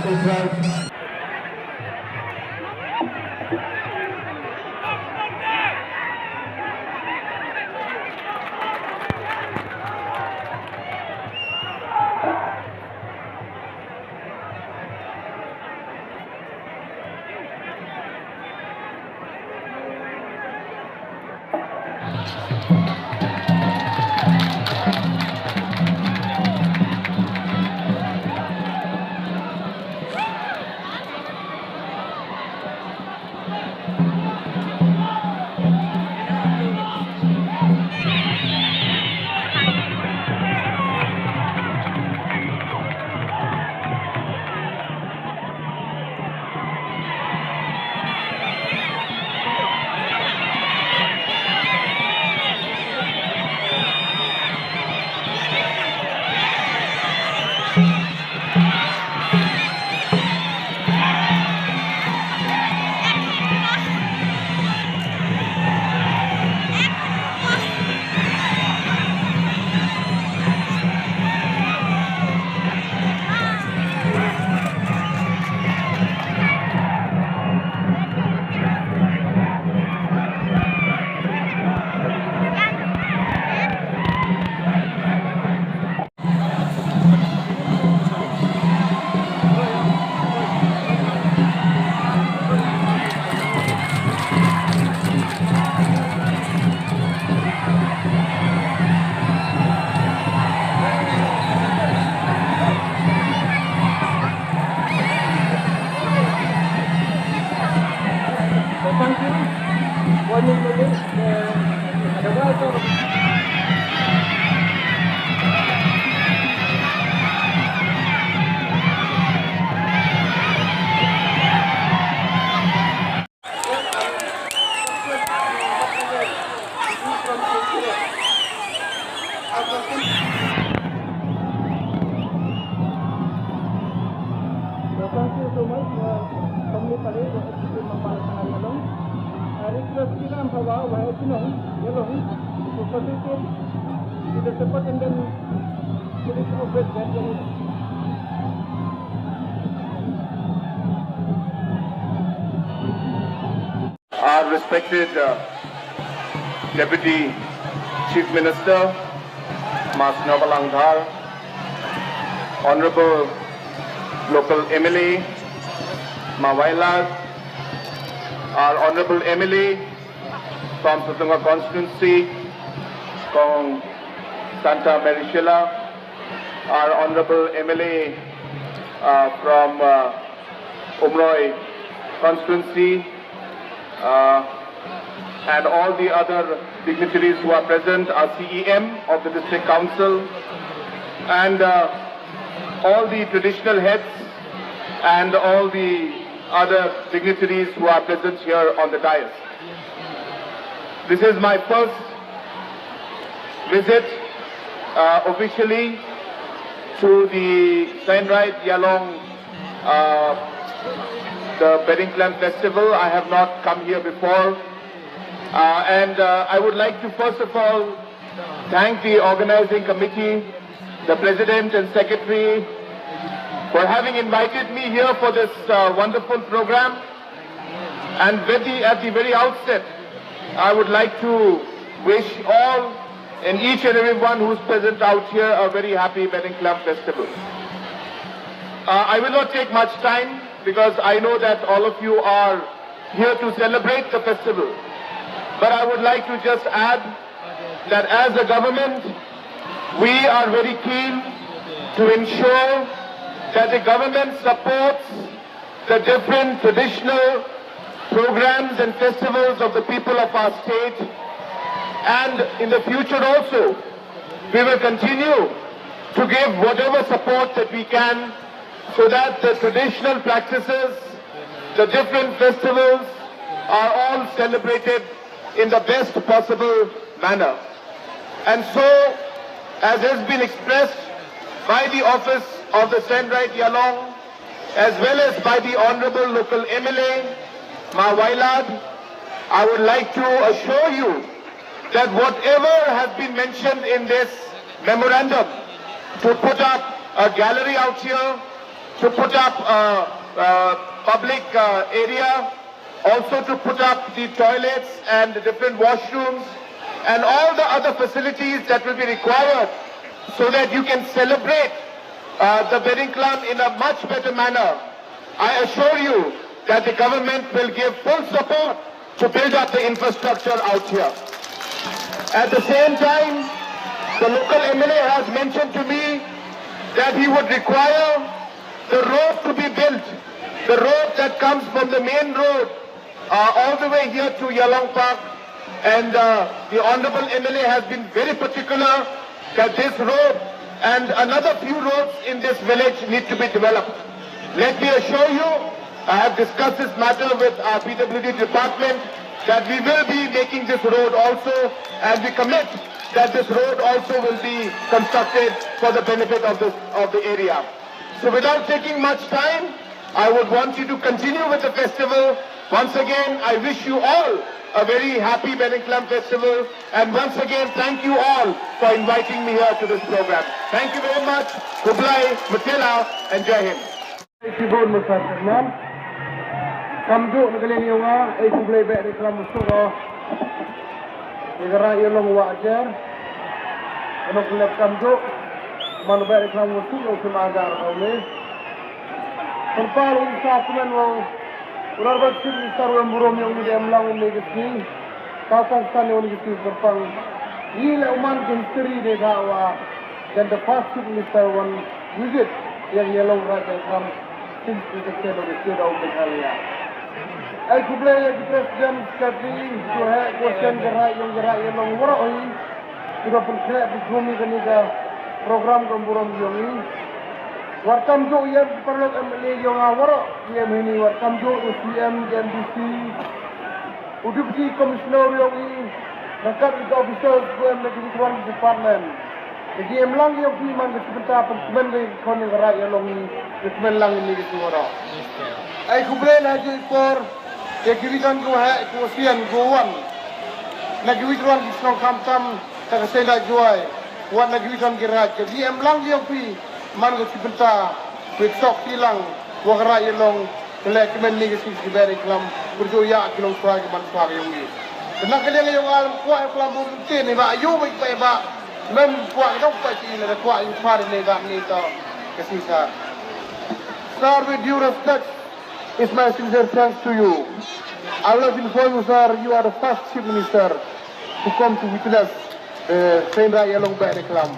Israel. Thank you so much. Kami pare untuk membalaskan Ialong. Request kita bahwa Ialong to facilitate the support and then to the progress that there is. Our respected Deputy Chief Minister, Mas Jingdonlang, Honorable Local MLA, Mawailas, our Honorable MLA from Sutunga constituency, from Santa Maricela, our Honorable MLA from Umroi constituency, and all the other dignitaries who are present, our CEM of the District Council, and all the traditional heads and all the other dignitaries who are present here on the dais. This is my first visit officially to the Seiñ Ialong, the Behdienkhlam festival. I have not come here before. And I would like to first of all thank the organizing committee, the President and Secretary, for having invited me here for this wonderful program. And at the very outset, I would like to wish all and each and everyone who's present out here a very happy Behdienkhlam festival. I will not take much time because I know that all of you are here to celebrate the festival. But I would like to just add that as a government, we are very keen to ensure that the government supports the different traditional programs and festivals of the people of our state. And in the future also, we will continue to give whatever support that we can so that the traditional practices, the different festivals are all celebrated in the best possible manner. And so, as has been expressed by the office of the Seiñ Ialong, as well as by the Honorable Local MLA, Mawailas, I would like to assure you that whatever has been mentioned in this memorandum, to put up a gallery out here, to put up a public area, also to put up the toilets and the different washrooms and all the other facilities that will be required so that you can celebrate the Behdienkhlam in a much better manner. I assure you that the government will give full support to build up the infrastructure out here. At the same time, the local MLA has mentioned to me that he would require the road to be built, the road that comes from the main road all the way here to Ialong Park, and the Honorable MLA has been very particular that this road and another few roads in this village need to be developed. Let me assure you, I have discussed this matter with our PWD department that we will be making this road also, and we commit that this road also will be constructed for the benefit of the area. So without taking much time, I would want you to continue with the festival. Once again, I wish you all a very happy Behdienkhlam festival, and once again, thank you all for inviting me here to this program. Thank you very much. Kublai, Matila, and Jai Hind. Thank you very much, Ma'am. Kamjuk nagaling yung ay kublay Behdienkhlam musuh. Negara Ialong wajar. Ano kulap kamjuk? Mana Behdienkhlam musuh yung sumagar kami. Perpaling sa kuman mo. Ular baksin misar yang burom yang NIAMTRE negasi, Kazakhstan yang negasi berpang. Ini uman history de dawa. Dan the first minister one visit yang Ialong Raij since the state of Meghalaya. Ay kublay presiden sekali tu question gerak Ialong warai. Sudah bergerak di bumi keniga program kamburom yang ini. Warkam jo ia perlu MLA yang awak ia ini warkam jo UCM MDC Udupti Komisioner yang ini Ryngkat itu official yang negeri department. Jadi emlang yang firman sebentar pencemen kon yang gerak yang longi pencemen lang ini gitu orang. Ai kublai lagi por kirikan ko ha ko sian gowan. Negeri tuan di Song Kamtam tak saya juai. Wan negeri tuan gerak. Jadi emlang yang man ko sibenta with sok tilang wagara Ialong kele kemen ni si Behdienkhlam burjo ya kilong swag man swag yung ni nak kele yung alam ko ay plambo tin ni ba ayo ba mem puak dok pa si le ko ay par ni ga ni to kasi sa sir, with due respect is my sincere thanks to you. I will inform you, sir, you are the first chief minister to come to witness Seiñ Ialong Behdienkhlam.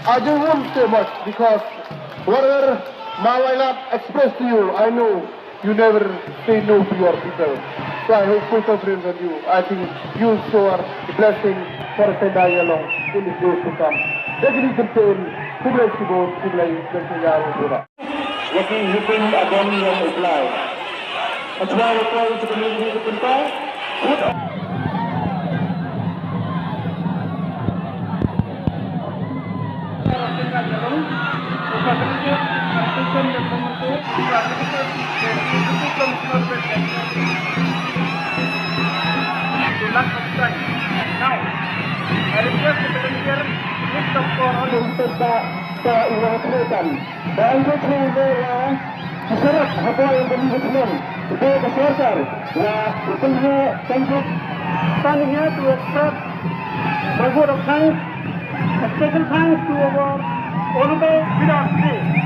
I don't want to say much because whatever Mawailat expressed to you, I know you never say no to your people. So I hope full confidence on you. I think you show our blessing for Seiñ Ialong in the days to come. Jadi contain kublai sibot, kublai bersejarah juga. Wakil hukum agama yang apply. Acara wakil untuk menjadi penting. Now, I request the Minister list of untuk Ialong dan itu syarat apa yang dilakukan itu kesertar ya itu tentu standingnya to accept my vote of thanks, a special thanks to our honorable Biar.